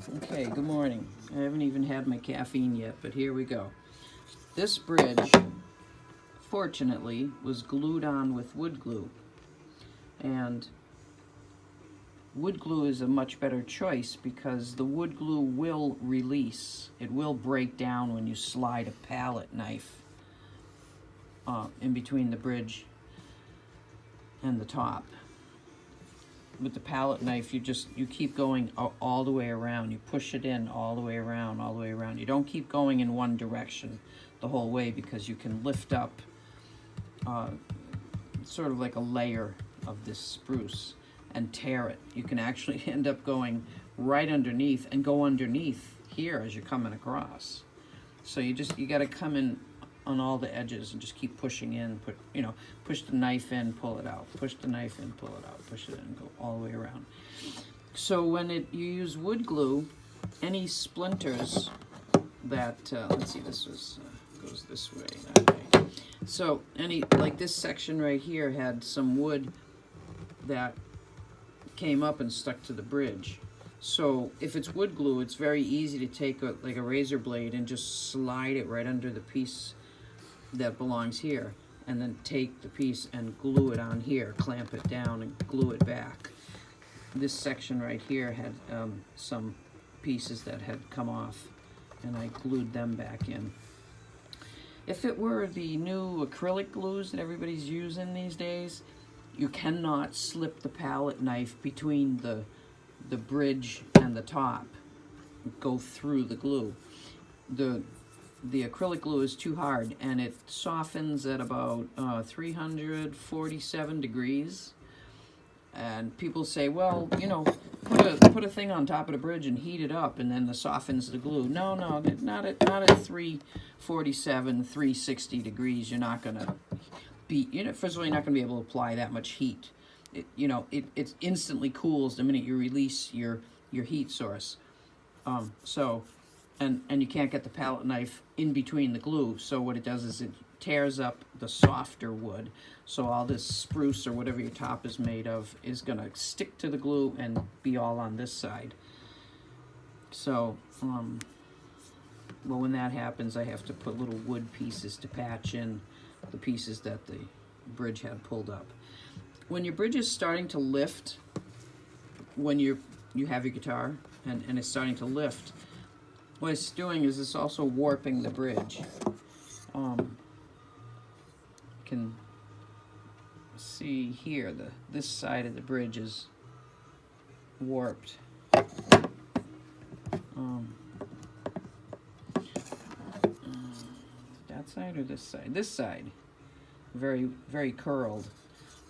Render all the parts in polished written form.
Okay, good morning. I haven't even had my caffeine yet, but here we go. This bridge, fortunately, was glued on with wood glue. And wood glue is a much better choice because the wood glue will release. It will break down when you slide a palette knife in between the bridge and the top. With the palette knife, you keep going all the way around. You push it in all the way around, all the way around. You don't keep going in one direction the whole way because you can lift up sort of like a layer of this spruce and tear it. You can actually end up going right underneath and go underneath here as you're coming across. So you got to come in on all the edges and just keep pushing in, push the knife in, pull it out, push the knife in, pull it out, push it in, go all the way around. So when you use wood glue, any splinters that, let's see, this goes this way, that way. So like this section right here had some wood that came up and stuck to the bridge. So if it's wood glue, it's very easy to take like a razor blade and just slide it right under the piece that belongs here, and then take the piece and glue it on here, clamp it down and glue it back. This section right here had some pieces that had come off, and I glued them back in. If it were the new acrylic glues that everybody's using these days, you cannot slip the palette knife between the bridge and the top, go through the glue. The acrylic glue is too hard, and it softens at about 347 degrees. And people say, well, put a thing on top of the bridge and heat it up, and then it softens the glue. No, not at 347, 360 degrees. You're not gonna first of all, you're not gonna be able to apply that much heat. It instantly cools the minute you release your heat source. And you can't get the palette knife in between the glue. So what it does is it tears up the softer wood. So all this spruce or whatever your top is made of is gonna stick to the glue and be all on this side. So, well, when that happens, I have to put little wood pieces to patch in the pieces that the bridge had pulled up. When your bridge is starting to lift, when you have your guitar and it's starting to lift, what it's doing is it's also warping the bridge. You can see here this side of the bridge is warped. That side or this side? This side, very, very curled.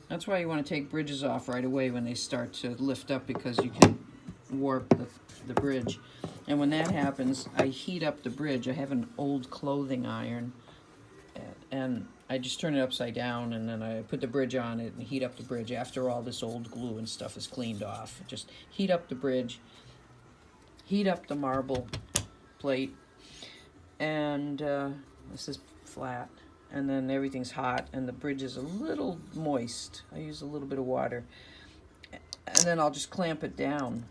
That's why you want to take bridges off right away when they start to lift up, because you can warp the bridge. And when that happens, I heat up the bridge. I have an old clothing iron, and I just turn it upside down, and then I put the bridge on it and heat up the bridge after all this old glue and stuff is cleaned off. Just heat up the bridge, heat up the marble plate, and this is flat, and then everything's hot, and the bridge is a little moist. I use a little bit of water, and then I'll just clamp it down.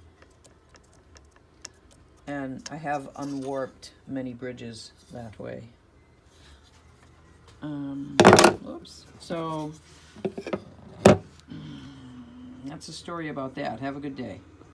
And I have unwarped many bridges that way. Oops. So that's a story about that. Have a good day.